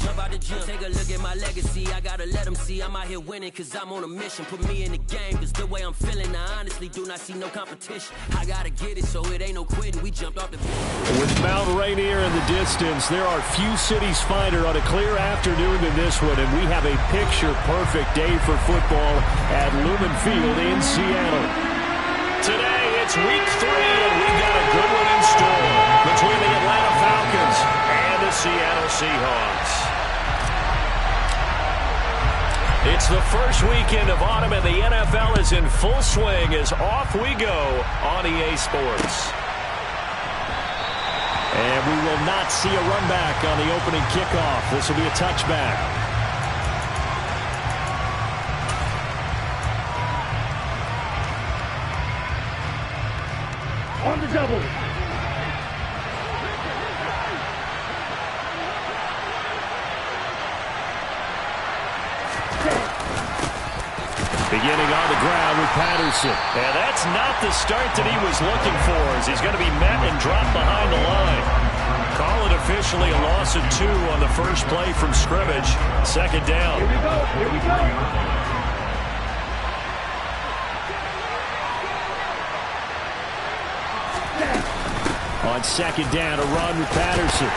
Jump out the gym, take a look at my legacy. I gotta let them see I'm out here winning, cause I'm on a mission. Put me in the game, cause the way I'm feeling, I honestly do not see no competition. I gotta get it, so it ain't no quitting. We jumped off the field. With Mount Rainier in the distance, there are few cities finer on a clear afternoon than this one, and we have a picture-perfect day for football at Lumen Field in Seattle. Today, it's week 3, and we've got a good one in store between the Atlanta Falcons and the Seattle Seahawks. It's the first weekend of autumn, and the NFL is in full swing as off we go on EA Sports. And we will not see a run back on the opening kickoff. This will be a touchback. On the double. Beginning on the ground with Patterson. And that's not the start that he was looking for, as he's going to be met and dropped behind the line. Call it officially a loss of 2 on the first play from scrimmage. Second down. Here we go. Here we go. On second down, a run with Patterson.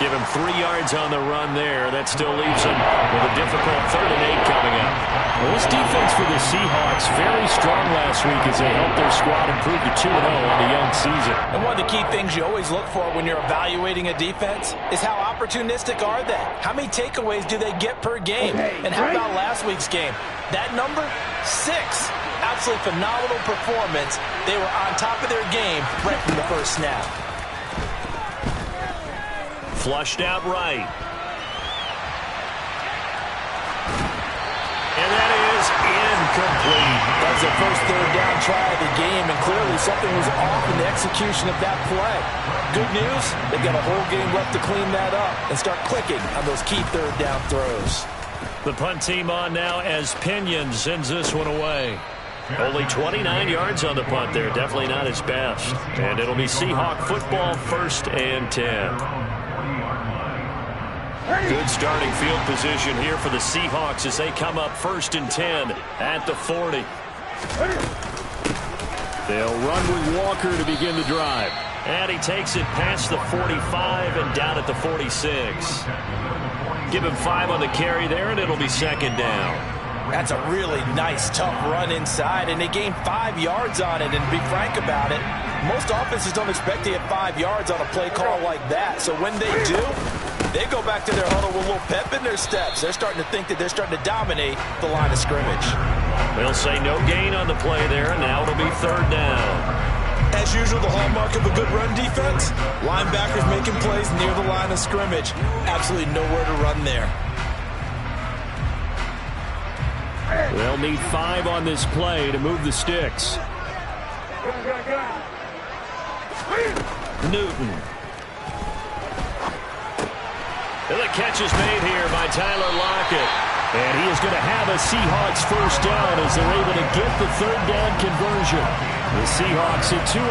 Give him 3 yards on the run there. That still leaves him with a difficult 3rd and 8 coming up. Well, this defense for the Seahawks very strong last week as they helped their squad improve to 2-0 on the young season. And one of the key things you always look for when you're evaluating a defense is how opportunistic are they? How many takeaways do they get per game? And how about last week's game? That number? 6. Absolutely phenomenal performance. They were on top of their game right from the first snap. Flushed out right. And that is incomplete. That was their first 3rd down try of the game, and clearly something was off in the execution of that play. Good news, they've got a whole game left to clean that up and start clicking on those key 3rd down throws. The punt team on now as Pinion sends this one away. Only 29 yards on the punt there. Definitely not his best. And it'll be Seahawk football, 1st and 10. Good starting field position here for the Seahawks as they come up 1st and 10 at the 40. They'll run with Walker to begin the drive. And he takes it past the 45 and down at the 46. Give him 5 on the carry there, and it'll be 2nd down. That's a really nice, tough run inside, and they gained 5 yards on it. And to be frank about it, most offenses don't expect to get 5 yards on a play call like that. So when they do, they go back to their huddle with a little pep in their steps. They're starting to think that they're starting to dominate the line of scrimmage. They'll say no gain on the play there, and now it'll be 3rd down. As usual, the hallmark of a good run defense, linebackers making plays near the line of scrimmage. Absolutely nowhere to run there. They'll need 5 on this play to move the sticks. Newton. And the catch is made here by Tyler Lockett. And he is going to have a Seahawks 1st down as they're able to get the 3rd down conversion. The Seahawks at 2-0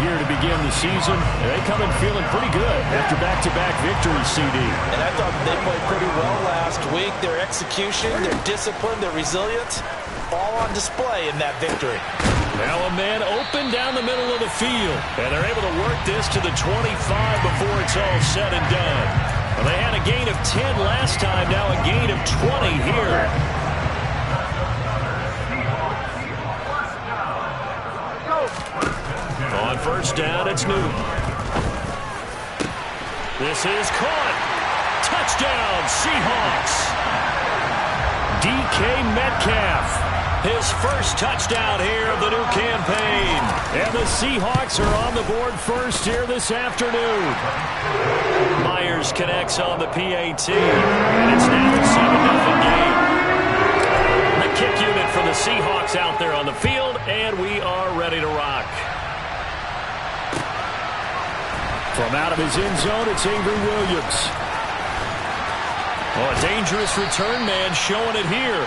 here to begin the season. And they come in feeling pretty good after back-to-back victories, CD. And I thought they played pretty well last week. Their execution, their discipline, their resilience, all on display in that victory. Now a man open down the middle of the field. And they're able to work this to the 25 before it's all said and done. Well, they had a gain of 10 last time, now a gain of 20 here. On 1st down, it's Newton. This is caught. Touchdown, Seahawks. DK Metcalf. His 1st touchdown here of the new campaign. And the Seahawks are on the board 1st here this afternoon. Myers connects on the PAT. And it's now a 7-0 game. The kick unit for the Seahawks out there on the field. And we are ready to rock. From out of his end zone, it's Avery Williams. Oh, a dangerous return man showing it here.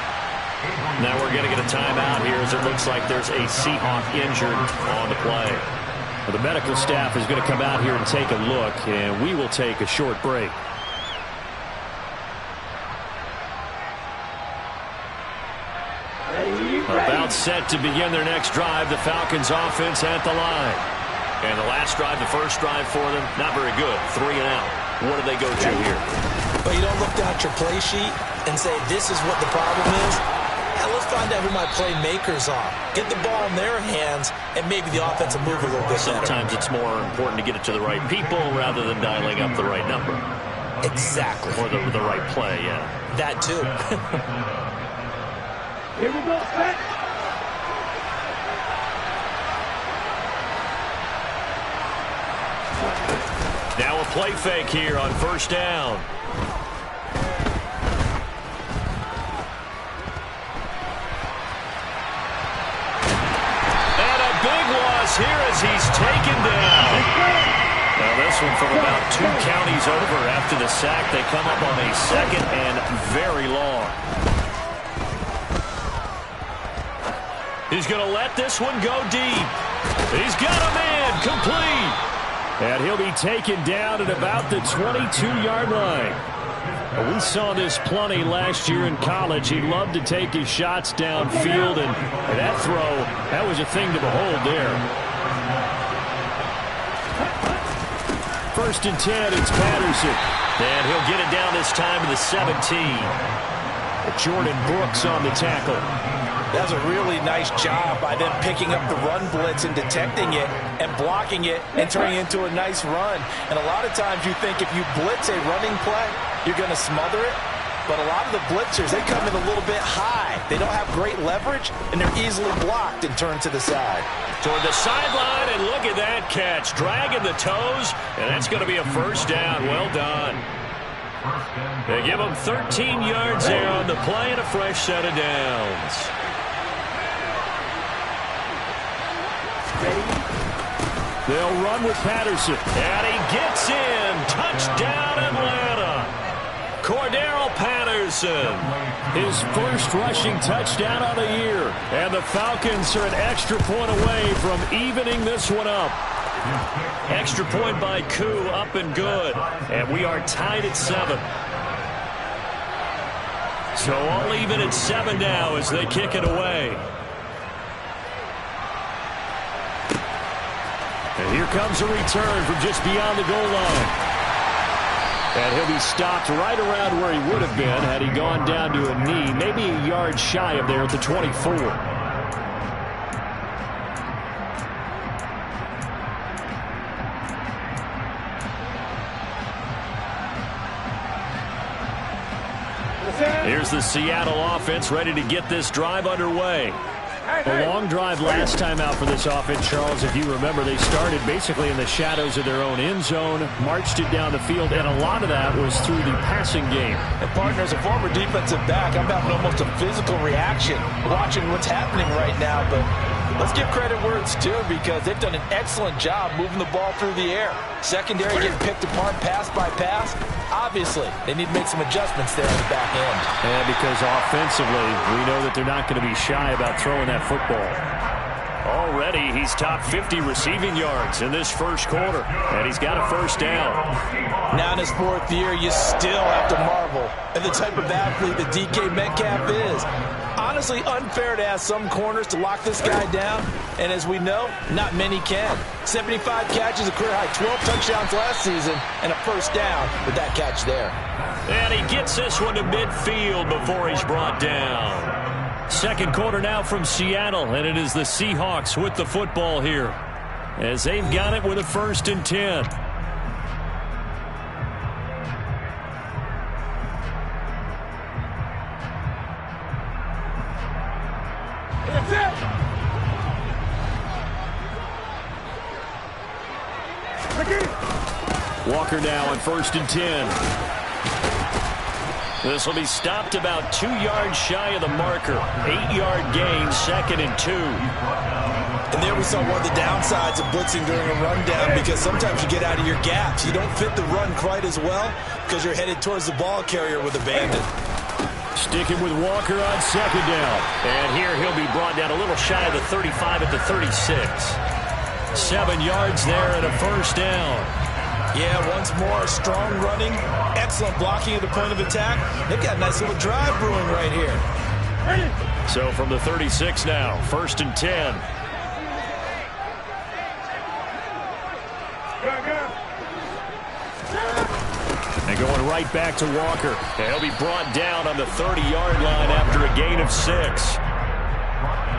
Now we're going to get a timeout here as it looks like there's a Seahawk injured on the play. Well, the medical staff is going to come out here and take a look, and we will take a short break. About set to begin their next drive. The Falcons offense at the line. And the last drive, the first drive for them, not very good. 3 and out. What do they go to here? But you don't look down at your play sheet and say, this is what the problem is. Now let's find out who my playmakers are. Get the ball in their hands, and maybe the offense will move a little bit better. Sometimes it's more important to get it to the right people rather than dialing up the right number. Exactly. Or the right play, yeah. That too. Here we go, set. Now a play fake here on first down. And a big loss here as he's taken down. Now this one from about 2 counties over after the sack. They come up on a second and very long. He's going to let this one go deep. He's got a man complete. And he'll be taken down at about the 22-yard line. We saw this plenty last year in college. He loved to take his shots downfield, and that throw, that was a thing to behold there. 1st and 10, it's Patterson. And he'll get it down this time to the 17. Jordan Brooks on the tackle. That's a really nice job by them picking up the run blitz and detecting it and blocking it and turning it into a nice run. And a lot of times you think if you blitz a running play, you're going to smother it. But a lot of the blitzers, they come in a little bit high. They don't have great leverage, and they're easily blocked and turned to the side. Toward the sideline, and look at that catch. Dragging the toes, and that's going to be a first down. Well done. They give him 13 yards there on the play and a fresh set of downs. They'll run with Patterson. And he gets in. Touchdown, Atlanta. Cordero Patterson. His first rushing touchdown of the year. And the Falcons are an extra point away from evening this one up. Extra point by Koo, up and good. And we are tied at 7. So all even at 7 now as they kick it away. And here comes a return from just beyond the goal line. And he'll be stopped right around where he would have been had he gone down to a knee, maybe a yard shy of there at the 24. Here's the Seattle offense ready to get this drive underway. A long drive last time out for this offense, Charles. If you remember, they started basically in the shadows of their own end zone, marched it down the field, and a lot of that was through the passing game. And partner, as a former defensive back, I'm having almost a physical reaction watching what's happening right now. But let's give credit where it's due because they've done an excellent job moving the ball through the air. Secondary getting picked apart pass by pass. Obviously, they need to make some adjustments there on the back end. And because offensively, we know that they're not going to be shy about throwing that football. Already, he's top 50 receiving yards in this first quarter, and he's got a first down. Now in his 4th year, you still have to marvel at the type of athlete that DK Metcalf is. Honestly, unfair to ask some corners to lock this guy down, and as we know, not many can. 75 catches, a career high 12 touchdowns last season, and a first down with that catch there. And he gets this one to midfield before he's brought down. Second quarter now from Seattle, and it is the Seahawks with the football here as they've got it with a 1st and 10. Walker now on 1st and 10. This will be stopped about 2 yards shy of the marker. 8-yard gain, 2nd and 2. And there we saw one of the downsides of blitzing during a rundown because sometimes you get out of your gaps. You don't fit the run quite as well because you're headed towards the ball carrier with a bandit. Sticking with Walker on 2nd down. And here he'll be brought down a little shy of the 35 at the 36. 7 yards there and a first down. Yeah, once more, strong running, excellent blocking at the point of attack. They've got a nice little drive brewing right here. So from the 36 now, 1st and 10. And going right back to Walker. And he'll be brought down on the 30-yard line after a gain of 6.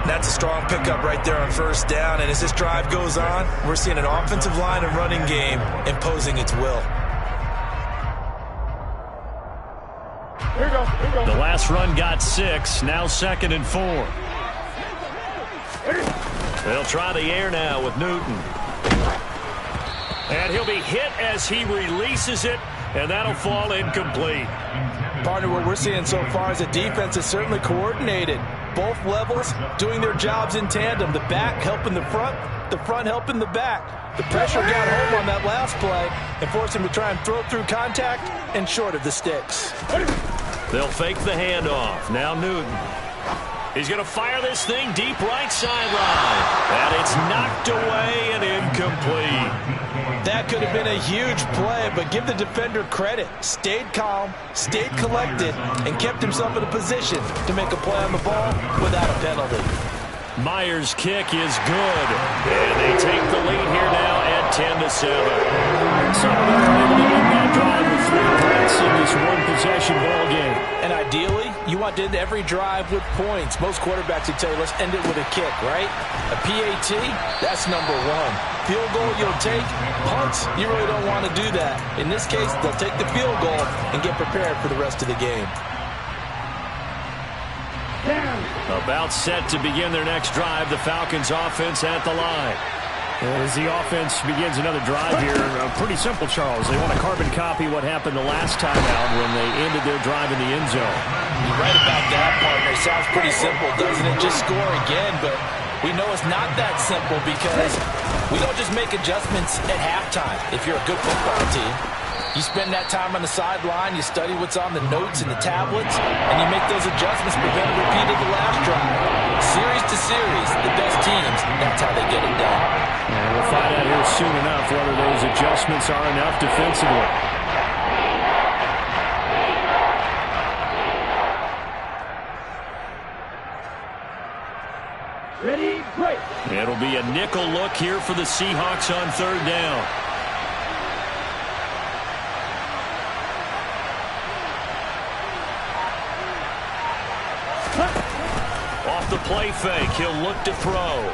That's a strong pickup right there on 1st down. And as this drive goes on, we're seeing an offensive line and running game imposing its will. Here we go. The last run got 6. Now 2nd and 4. They'll try the air now with Newton. And he'll be hit as he releases it. And that'll fall incomplete. Partner, what we're seeing so far is the defense is certainly coordinated. Both levels doing their jobs in tandem. The back helping the front helping the back. The pressure got home on that last play and forced him to try and throw through contact and short of the sticks. They'll fake the handoff. Now Newton. He's going to fire this thing deep right sideline. And it's knocked away and incomplete. That could have been a huge play, but give the defender credit. Stayed calm, stayed collected, and kept himself in a position to make a play on the ball without a penalty. Myers' kick is good. And they take the lead here now at 10-7. So they're able to end that drive with 3 points in this one-possession ball game. And ideally, you want to end every drive with points. Most quarterbacks would tell you, let's end it with a kick, right? A PAT, that's number 1. Field goal you'll take. Punts, you really don't want to do that. In this case, they'll take the field goal and get prepared for the rest of the game. About set to begin their next drive, the Falcons offense at the line. As the offense begins another drive here, pretty simple, Charles. They want to carbon copy what happened the last time out when they ended their drive in the end zone. You're right about that, partner. Sounds pretty simple, doesn't it? Just score again, but we know it's not that simple because we don't just make adjustments at halftime if you're a good football team. You spend that time on the sideline, you study what's on the notes and the tablets, and you make those adjustments, prevent a repeat of the last drive. Series to series, the best teams, that's how they get it done. And we'll find out here soon enough whether those adjustments are enough defensively. Ready, break. It'll be a nickel look here for the Seahawks on 3rd down. Off the play fake, he'll look to throw.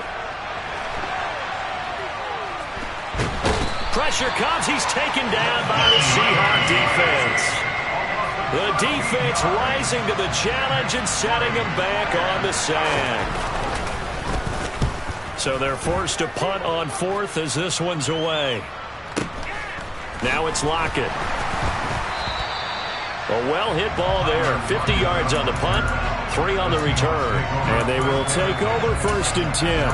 Pressure comes, he's taken down by the Seahawk defense. The defense rising to the challenge and setting him back on the sand. So they're forced to punt on 4th as this one's away. Now it's Lockett. A well-hit ball there. 50 yards on the punt, 3 on the return. And they will take over 1st and 10.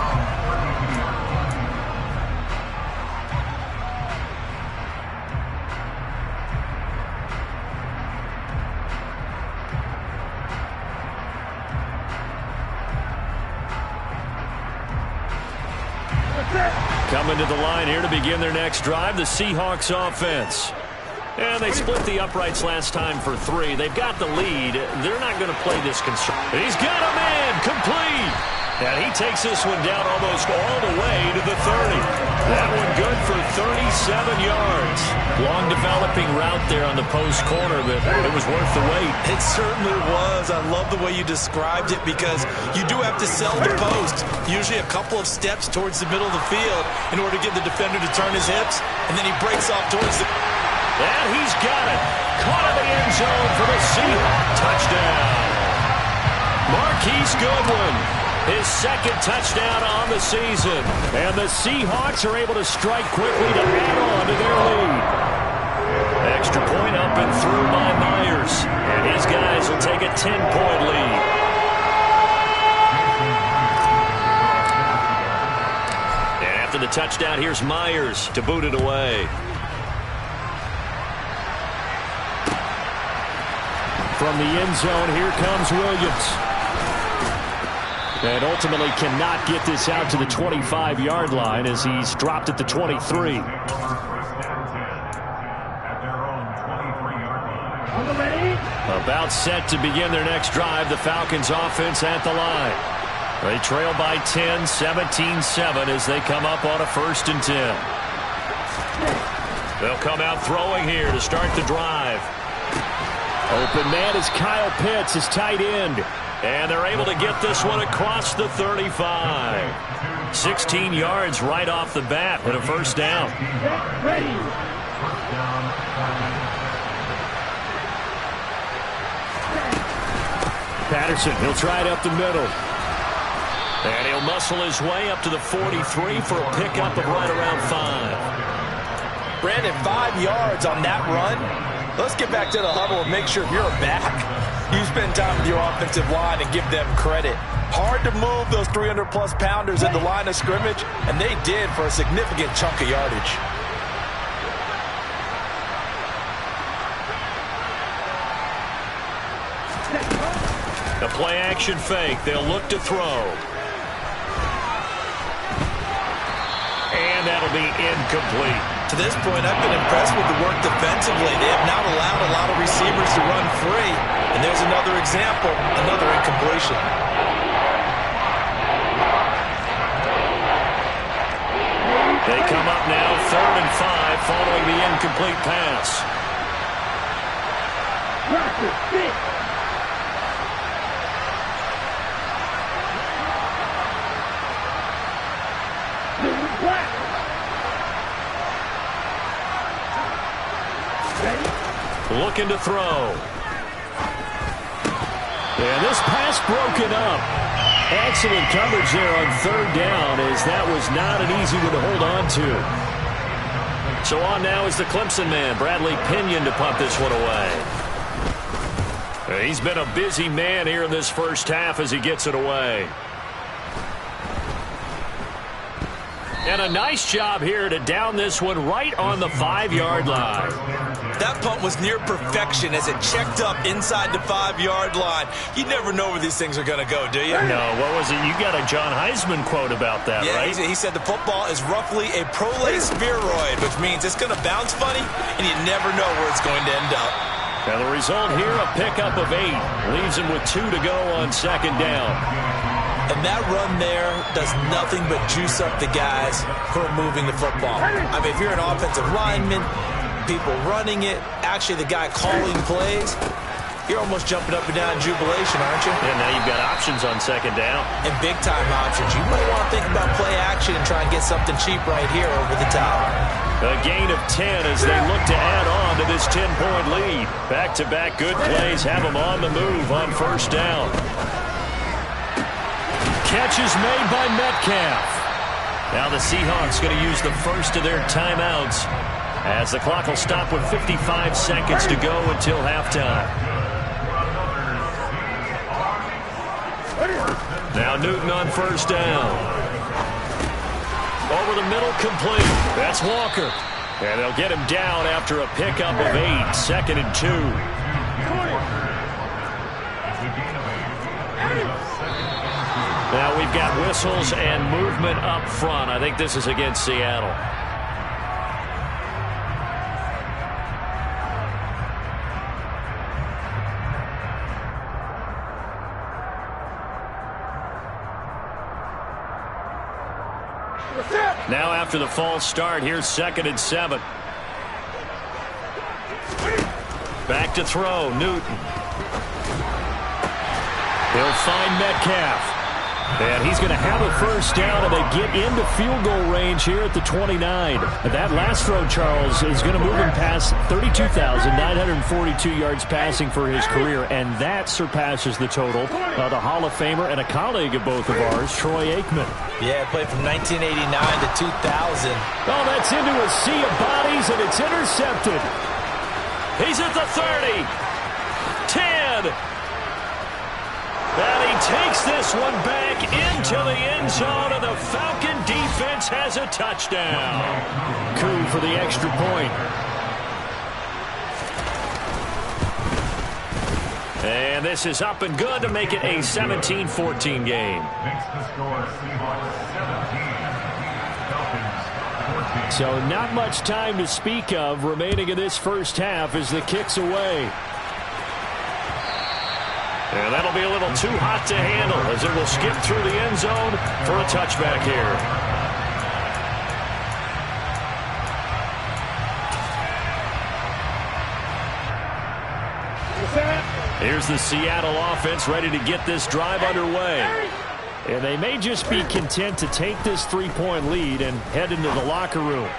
Coming to the line here to begin their next drive, the Seahawks offense. And they split the uprights last time for 3. They've got the lead. They're not going to play this concern. He's got a man complete. And he takes this one down almost all the way to the 30. That one good for 37 yards. Long developing route there on the post corner, but it was worth the wait. It certainly was. I love the way you described it because you do have to sell the post. Usually a couple of steps towards the middle of the field in order to get the defender to turn his hips, and then he breaks off towards the... And he's got it. Caught in the end zone for the Seahawk touchdown. Marquise Goodwin, his 2nd touchdown on the season. And the Seahawks are able to strike quickly to add on to their lead. Extra point up and through by Myers. And his guys will take a 10-point lead. And after the touchdown, here's Myers to boot it away. From the end zone, here comes Williams. And ultimately cannot get this out to the 25-yard line as he's dropped at the 23. About set to begin their next drive. The Falcons offense at the line. They trail by 10, 17-7 as they come up on a 1st and 10. They'll come out throwing here to start the drive. Open man is Kyle Pitts, his tight end. And they're able to get this one across the 35. 16 yards right off the bat and a 1st down. Patterson, he'll try it up the middle. And he'll muscle his way up to the 43 for a pickup of right around 5. Brandon, 5 yards on that run. Let's get back to the huddle and make sure if you're a back, you spend time with your offensive line and give them credit. Hard to move those 300-plus pounders in the line of scrimmage, and they did for a significant chunk of yardage. A play-action fake. They'll look to throw. And that'll be incomplete. To this point, I've been impressed with the work defensively. They have not allowed a lot of receivers to run free. And there's another example, another incompletion. They come up now 3rd and 5 following the incomplete pass. Looking to throw. And this pass broken up. Excellent coverage there on 3rd down, as that was not an easy one to hold on to. So on now is the Clemson man, Bradley Pinion, to punt this one away. He's been a busy man here in this 1st half as he gets it away. And a nice job here to down this one right on the 5-yard line. That punt was near perfection as it checked up inside the 5-yard line. You never know where these things are going to go, do you? No, what was it? You got a John Heisman quote about that, right? Yeah, he said the football is roughly a prolate spheroid, which means it's going to bounce funny, and you never know where it's going to end up. Now the result here, a pickup of 8. Leaves him with 2 to go on 2nd down. And that run there does nothing but juice up the guys who are moving the football. I mean, if you're an offensive lineman, people running it, actually the guy calling plays, you're almost jumping up and down in jubilation, aren't you? Yeah, now you've got options on 2nd down. And big-time options. You might want to think about play action and try and get something cheap right here over the top. A gain of 10 as they look to add on to this 10-point lead. Back-to-back good plays have them on the move on 1st down. Catch is made by Metcalf. Now the Seahawks going to use the first of their timeouts as the clock will stop with 55 seconds to go until halftime. Now Newton on 1st down. Over the middle, complete. That's Walker. And they'll get him down after a pickup of 8. 2nd and 2. Now we've got whistles and movement up front. I think this is against Seattle. Now after the false start, here's 2nd and 7. Back to throw, Newton. He'll find Metcalf. And he's going to have a 1st down, and they get into field goal range here at the 29. That last throw, Charles, is going to move him past 32,942 yards passing for his career, and that surpasses the total of the Hall of Famer and a colleague of both of ours, Troy Aikman. Yeah, played from 1989 to 2000. Oh, that's into a sea of bodies, and it's intercepted. He's at the 30. 10. And he takes this one back into the end zone, and the Falcon defense has a touchdown. Coup for the extra point. And this is up and good to make it a 17-14 game. Makes the score Seahawks 17, Falcons 14. So not much time to speak of remaining in this first half as the kick's away. And that'll be a little too hot to handle as it will skip through the end zone for a touchback here. Here's the Seattle offense ready to get this drive underway. And they may just be content to take this 3-point lead and head into the locker room.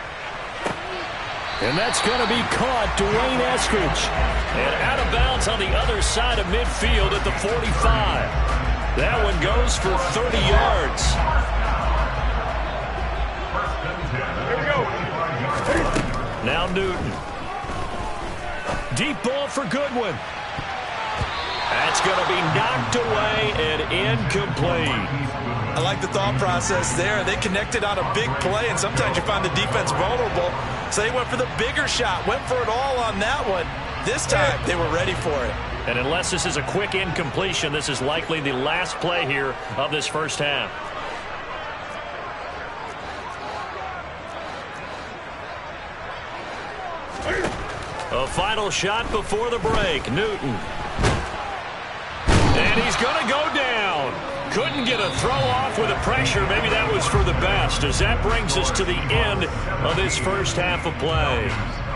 And that's going to be caught. Dwayne Eskridge. And out of bounds on the other side of midfield at the 45. That one goes for 30 yards. Here we go. Now Newton. Deep ball for Goodwin. That's going to be knocked away and incomplete. I like the thought process there. They connected on a big play, and sometimes you find the defense vulnerable. So they went for the bigger shot, went for it all on that one. This time, they were ready for it. And unless this is a quick incompletion, this is likely the last play here of this first half. A final shot before the break. Newton. And he's going to go down. Couldn't get a throw off with the pressure. Maybe that was for the best, as that brings us to the end of this first half of play.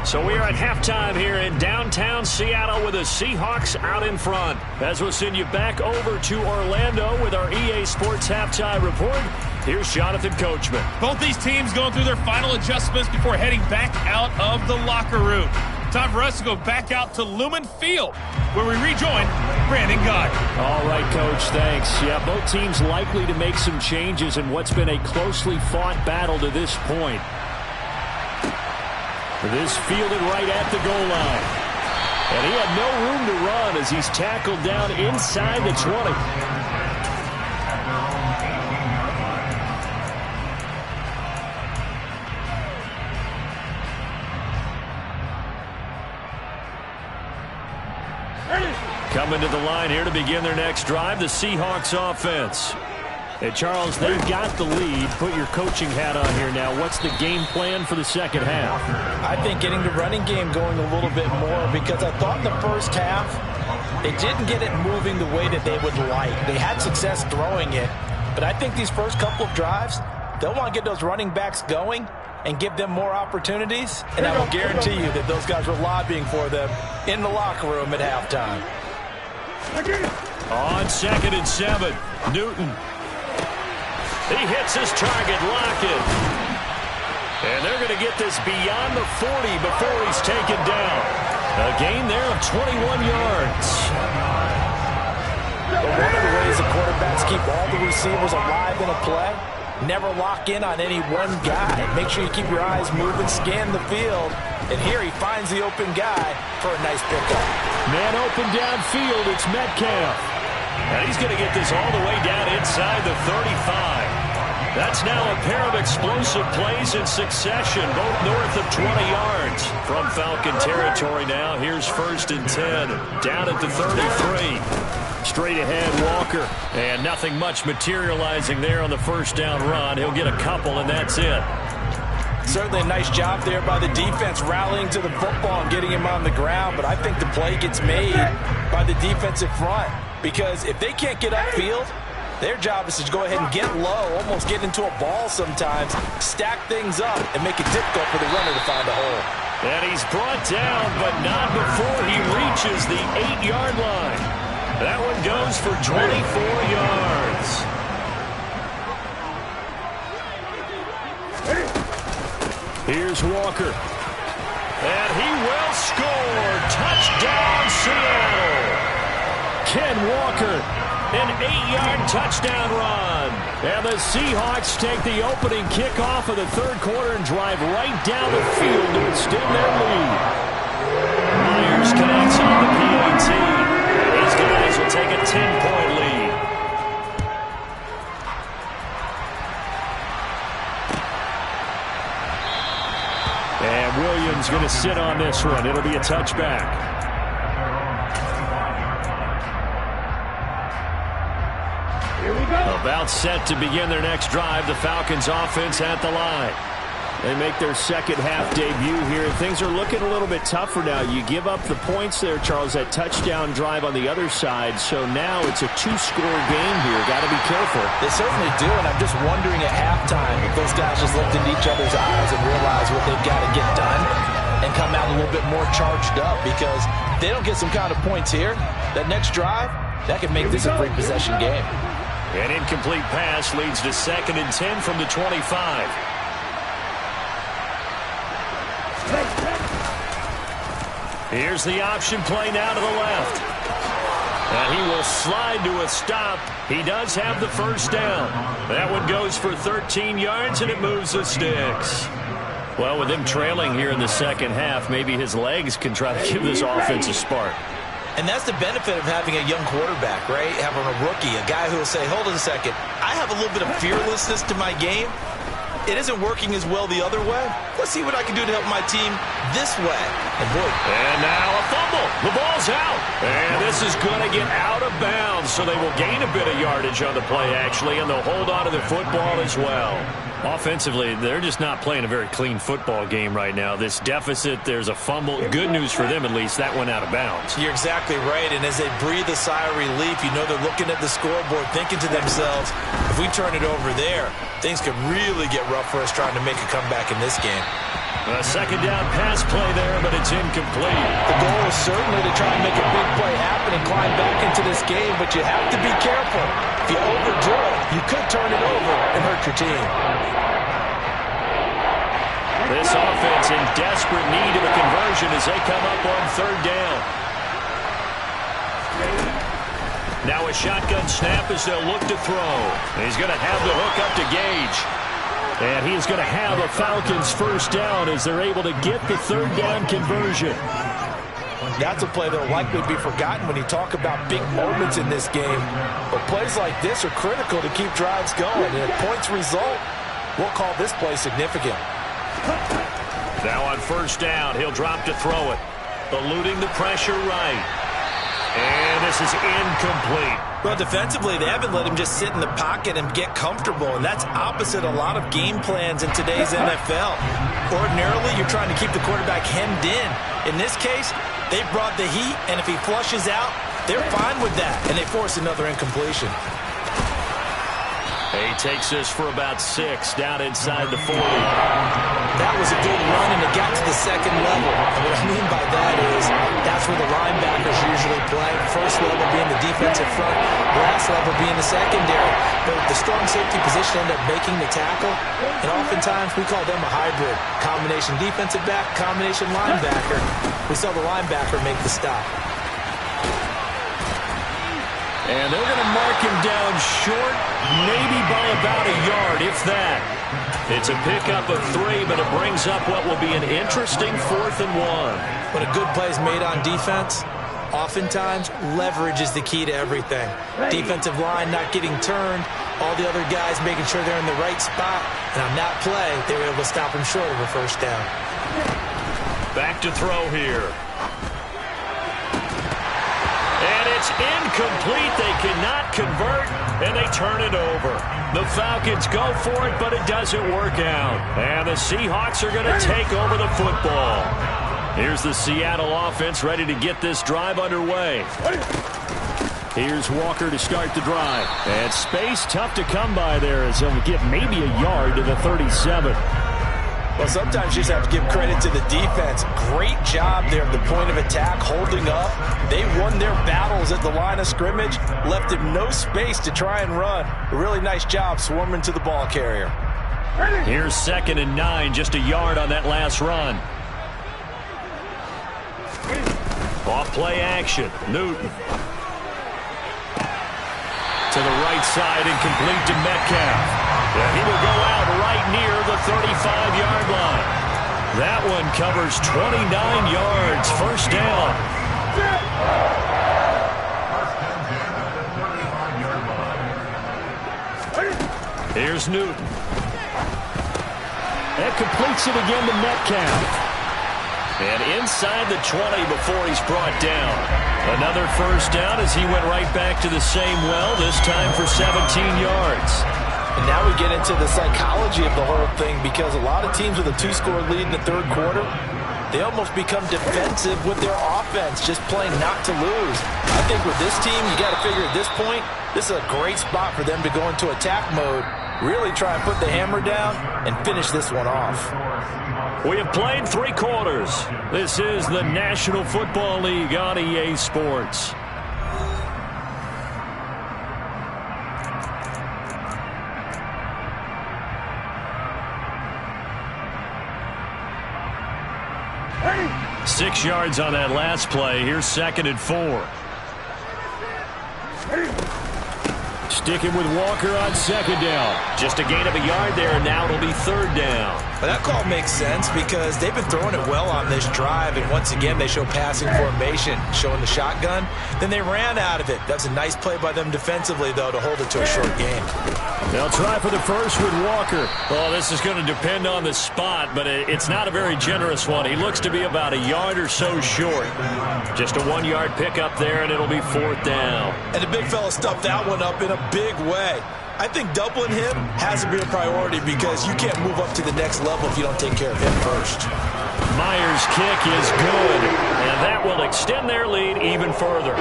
So we are at halftime here in downtown Seattle with the Seahawks out in front. As we'll send you back over to Orlando with our EA Sports Halftime Report, here's Jonathan Coachman. Both these teams going through their final adjustments before heading back out of the locker room. Time for us to go back out to Lumen Field, where we rejoin Brandon Gott. All right, Coach, thanks. Yeah, both teams likely to make some changes in what's been a closely fought battle to this point. This fielded right at the goal line. And he had no room to run as he's tackled down inside the 20. Coming to the line here to begin their next drive, the Seahawks offense. Hey, Charles, they've got the lead. Put your coaching hat on here now. What's the game plan for the second half? I think getting the running game going a little bit more, because I thought in the first half they didn't get it moving the way that they would like. They had success throwing it, but I think these first couple of drives, they'll want to get those running backs going and give them more opportunities, and I will guarantee you that those guys were lobbying for them in the locker room at halftime. On 2nd and 7, Newton. He hits his target, Lockett. And they're going to get this beyond the 40 before he's taken down. A gain there of 21 yards. But one of the ways the quarterbacks keep all the receivers alive in a play, never lock in on any one guy. Make sure you keep your eyes moving, scan the field. And here he finds the open guy for a nice pickup. Man open downfield, it's Metcalf. And he's going to get this all the way down inside the 35. That's now a pair of explosive plays in succession, both north of 20 yards. From Falcon territory now, here's 1st and 10, down at the 33. Straight ahead, Walker. And nothing much materializing there on the first down run. He'll get a couple, and that's it. Certainly a nice job there by the defense rallying to the football and getting him on the ground, but I think the play gets made by the defensive front, because if they can't get upfield, their job is to go ahead and get low, almost get into a ball sometimes, stack things up, and make it difficult for the runner to find a hole. And he's brought down, but not before he reaches the 8-yard line. That one goes for 24 yards. Here's Walker. And he will score. Touchdown, Seattle. Ken Walker, an 8-yard touchdown run. And the Seahawks take the opening kickoff of the third quarter and drive right down the field to extend their lead. Myers connects on the PAT. And these guys will take a 10-point lead. And Williams going to sit on this one. It'll be a touchback. About set to begin their next drive. The Falcons offense at the line. They make their second half debut here. Things are looking a little bit tougher now. You give up the points there, Charles, that touchdown drive on the other side. So now it's a two-score game here. Got to be careful. They certainly do, and I'm just wondering at halftime if those guys just looked into each other's eyes and realized what they've got to get done and come out a little bit more charged up, because if they don't get some kind of points here, that next drive, that could make this a three-possession game. An incomplete pass leads to 2nd and 10 from the 25. Here's the option play now to the left. And he will slide to a stop. He does have the first down. That one goes for 13 yards, and it moves the sticks. Well, with him trailing here in the second half, maybe his legs can try to give this offense a spark. And that's the benefit of having a young quarterback, right? Having a rookie, a guy who will say, hold on a second, I have a little bit of fearlessness to my game. It isn't working as well the other way. Let's see what I can do to help my team this way. And now a fumble. The ball's out. And this is going to get out of bounds, so they will gain a bit of yardage on the play, actually, and they'll hold on to the football as well. Offensively, they're just not playing a very clean football game right now. This deficit, there's a fumble. Good news for them, at least. That went out of bounds. You're exactly right, and as they breathe a sigh of relief, you know they're looking at the scoreboard, thinking to themselves, if we turn it over there, things could really get rough for us trying to make a comeback in this game. A second down pass play there, but it's incomplete. The goal is certainly to try and make a big play happen and climb back into this game, but you have to be careful. If you overdo it, you could turn it over and hurt your team. This offense in desperate need of a conversion as they come up on 3rd down. Now a shotgun snap as they'll look to throw. He's going to have the hook up to Gage. And he's going to have a Falcons first down as they're able to get the 3rd down conversion. That's a play that will likely be forgotten when you talk about big moments in this game. But plays like this are critical to keep drives going. And if points result, we'll call this play significant. Now on 1st down, he'll drop to throw it. Eluding the pressure right. And this is incomplete. Well, defensively, they haven't let him just sit in the pocket and get comfortable, and that's opposite a lot of game plans in today's NFL. Ordinarily, you're trying to keep the quarterback hemmed in. In this case, they brought the heat, and if he flushes out, they're fine with that, and they force another incompletion. He takes this for about 6 down inside the 40. That was a good run, and it got to the 2nd level. And what I mean by that is that's where the linebackers usually play. First level being the defensive front, last level being the secondary. But the strong safety position ended up making the tackle, and oftentimes we call them a hybrid. Combination defensive back, combination linebacker. We saw the linebacker make the stop. And they're going to mark him down short, maybe by about a yard, if that. It's a pickup of 3, but it brings up what will be an interesting 4th and 1. When a good play is made on defense, oftentimes leverage is the key to everything. Defensive line not getting turned, all the other guys making sure they're in the right spot. And on that play, they were able to stop him short of a first down. Back to throw here. And it's incomplete. They cannot convert, and they turn it over. The Falcons go for it, but it doesn't work out. And the Seahawks are going to take over the football. Here's the Seattle offense ready to get this drive underway. Here's Walker to start the drive. And space tough to come by there as he'll get maybe a yard to the 37. Well, sometimes you just have to give credit to the defense. Great job there at the point of attack, holding up. They won their battles at the line of scrimmage, left him no space to try and run. A really nice job swarming to the ball carrier. Here's 2nd and 9, just a yard on that last run. Off play action, Newton. To the right side and complete to Metcalf. And he will go out right near the 35-yard line. That one covers 29 yards. First down. Here's Newton. That completes it again to Metcalf. And inside the 20 before he's brought down. Another first down as he went right back to the same well, this time for 17 yards. And now we get into the psychology of the whole thing, because a lot of teams with a 2-score lead in the third quarter, they almost become defensive with their offense, just playing not to lose. I think with this team, you got to figure at this point, this is a great spot for them to go into attack mode, really try and put the hammer down and finish this one off. We have played 3 quarters. This is the National Football League on EA Sports. Hey! 6 yards on that last play. Here's 2nd and 4. Sticking with Walker on 2nd down. Just a gain of a yard there, and now it'll be 3rd down. But that call makes sense because they've been throwing it well on this drive, and once again they show passing formation, showing the shotgun. Then they ran out of it. That's a nice play by them defensively, though, to hold it to a short game. They'll try for the first with Walker. Well, this is going to depend on the spot, but it's not a very generous one. He looks to be about a yard or so short. Just a 1-yard pickup there, and it'll be 4th down. And the big fella stuffed that one up in a big way. I think doubling him has to be a priority because you can't move up to the next level if you don't take care of him first. Myers' kick is good, and that will extend their lead even further.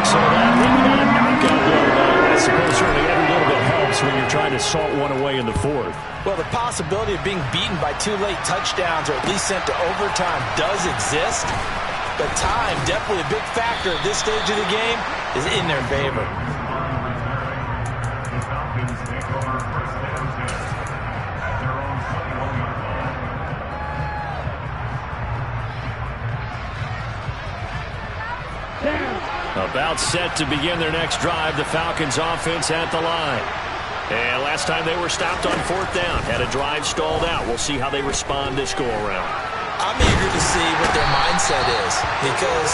So that maybe not a knockout blow, but I suppose certainly every little bit helps when you're trying to salt one away in the 4th. Well, the possibility of being beaten by 2 late touchdowns or at least sent to overtime does exist, but time, definitely a big factor at this stage of the game, is in their favor. About set to begin their next drive, the Falcons offense at the line. And last time they were stopped on 4th down, had a drive stalled out. We'll see how they respond this go-around. I'm eager to see what their mindset is because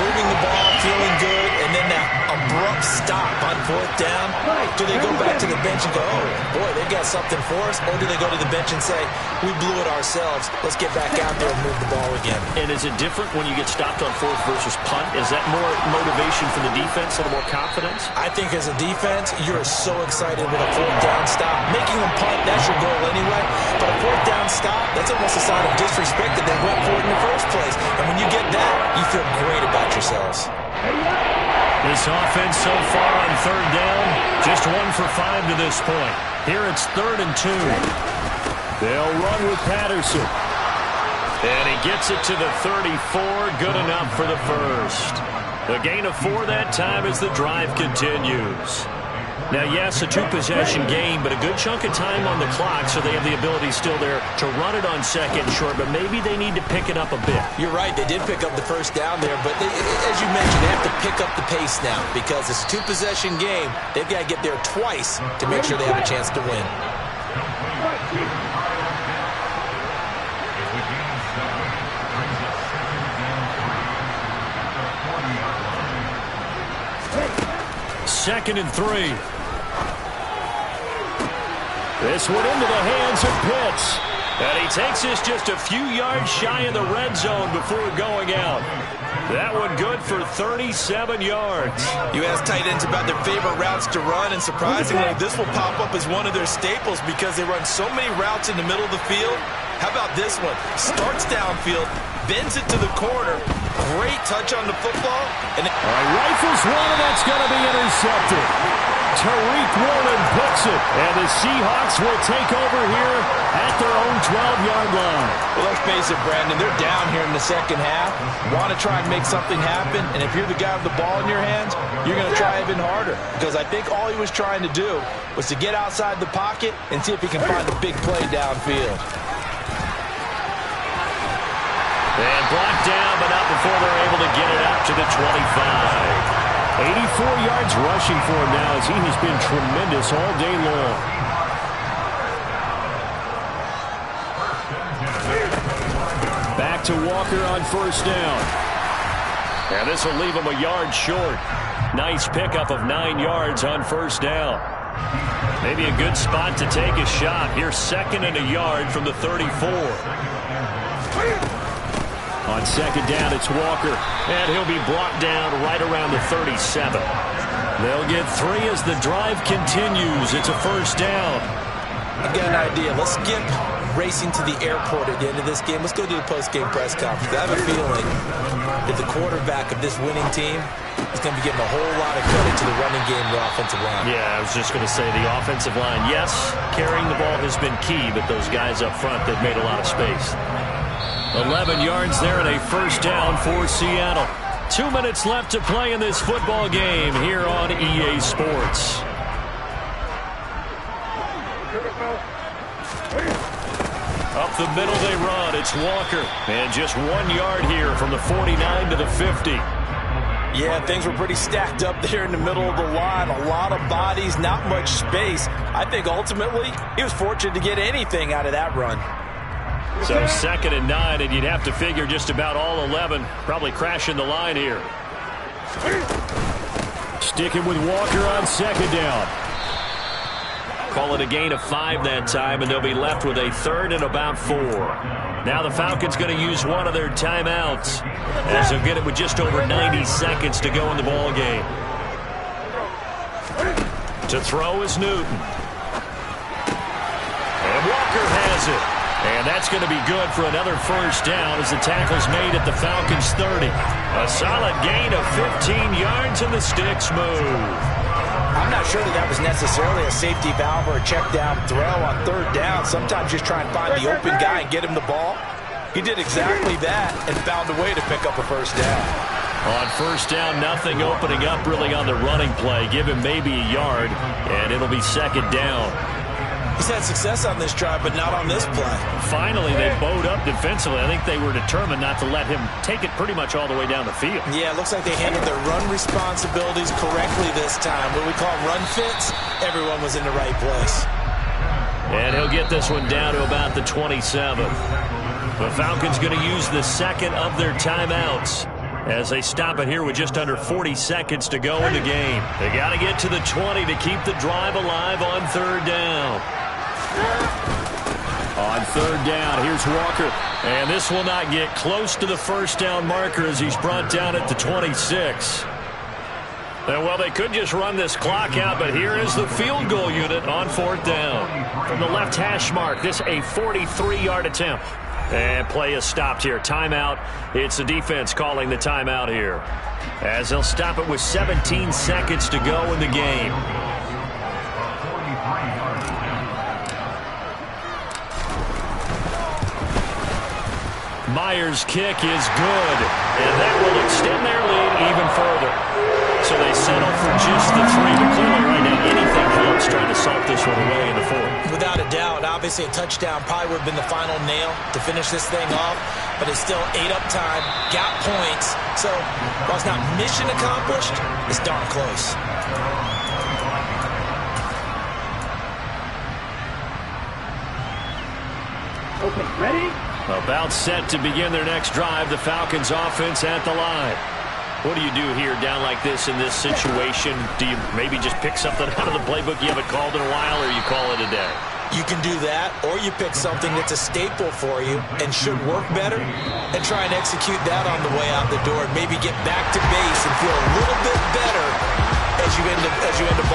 moving the ball, feeling good, and then that abrupt stop on 4th down, do they go back to the bench and go, oh, boy, they got something for us? Or do they go to the bench and say, we blew it ourselves, let's get back out there and move the ball again? And is it different when you get stopped on 4th versus punt? Is that more motivation for the defense, a little more confidence? I think as a defense, you're so excited with a 4th down stop. Making them punt, that's your goal anyway. But a 4th down stop, that's almost a sign of disrespect that they went for it in the first place. And when you get that, you feel great about yourselves. This offense so far on 3rd down, just 1 for 5 to this point. Here it's 3rd and 2. They'll run with Patterson. And he gets it to the 34, good enough for the first. A gain of 4 that time as the drive continues. Now, yes, a 2-possession game, but a good chunk of time on the clock, so they have the ability still there to run it on 2nd and short, but maybe they need to pick it up a bit. You're right. They did pick up the first down there, but as you mentioned, they have to pick up the pace now because it's a 2-possession game. They've got to get there twice to make sure they have a chance to win. Second and 3. This one into the hands of Pitts. And he takes this just a few yards shy of the red zone before going out. That one good for 37 yards. You ask tight ends about their favorite routes to run, and surprisingly, this will pop up as one of their staples because they run so many routes in the middle of the field. How about this one? Starts downfield, bends it to the corner. Great touch on the football. And all right, rifles one, and that's going to be intercepted. Tariq Woolen picks it, and the Seahawks will take over here at their own 12-yard line. Well, let's face it, Brandon, they're down here in the second half. Want to try and make something happen, and if you're the guy with the ball in your hands, you're going to try even harder because I think all he was trying to do was to get outside the pocket and see if he can find a big play downfield. And blocked down, but not before they're able to get it out to the 25. 84 yards rushing for him now as he has been tremendous all day long. Back to Walker on 1st down. And this will leave him a yard short. Nice pickup of 9 yards on 1st down. Maybe a good spot to take a shot. Here's 2nd and a yard from the 34. On second down, it's Walker, and he'll be brought down right around the 37. They'll get 3 as the drive continues. It's a first down. I've got an idea. Let's skip racing to the airport at the end of this game. Let's go do the post-game press conference. I have a feeling that the quarterback of this winning team is going to be giving a whole lot of credit to the running game and the offensive line. Yeah, I was just going to say the offensive line. Yes, carrying the ball has been key, but those guys up front, they've made a lot of space. 11 yards there and a first down for Seattle. 2 minutes left to play in this football game here on EA Sports. Up the middle they run. It's Walker. And just 1 yard here from the 49 to the 50. Yeah, things were pretty stacked up there in the middle of the line. A lot of bodies, not much space. I think ultimately he was fortunate to get anything out of that run. So 2nd and 9, and you'd have to figure just about all 11 probably crashing the line here. Sticking with Walker on second down. Call it a gain of 5 that time, and they'll be left with a 3rd and about 4. Now the Falcons going to use one of their timeouts as they'll get it with just over 90 seconds to go in the ball game. To throw is Newton. And Walker has it. And that's going to be good for another first down as the tackle's made at the Falcons' 30. A solid gain of 15 yards, and the sticks move. I'm not sure that was necessarily a safety valve or a check down throw on 3rd down. Sometimes just try and find the open guy and get him the ball. He did exactly that and found a way to pick up a first down. On first down, nothing opening up really on the running play. Give him maybe a yard, and it'll be 2nd down. He's had success on this drive, but not on this play. Finally, they bowed up defensively. I think they were determined not to let him take it pretty much all the way down the field. Yeah, it looks like they handled their run responsibilities correctly this time. What we call run fits, everyone was in the right place. And he'll get this one down to about the 27. The Falcons going to use the 2nd of their timeouts as they stop it here with just under 40 seconds to go in the game. They got to get to the 20 to keep the drive alive on 3rd down. On 3rd down, here's Walker. And this will not get close to the first down marker as he's brought down at the 26. And, well, they could just run this clock out, but here is the field goal unit on 4th down. From the left hash mark, this a 43-yard attempt. And play is stopped here. Timeout. It's the defense calling the timeout here, as they'll stop it with 17 seconds to go in the game. Myers' kick is good, and that will extend their lead even further. So they settle for just the 3, but clearly right now anything helps trying to salt this one away in the 4th. Without a doubt, obviously a touchdown probably would have been the final nail to finish this thing off, but it's still ate up time, got points, so while it's not mission accomplished, it's darn close. Okay, ready? About set to begin their next drive, the Falcons offense at the line. What do you do here down like this in this situation? Do you maybe just pick something out of the playbook you haven't called in a while, or you call it a day? You can do that, or you pick something that's a staple for you and should work better and try and execute that on the way out the door and maybe get back to base and feel a little bit better as you end up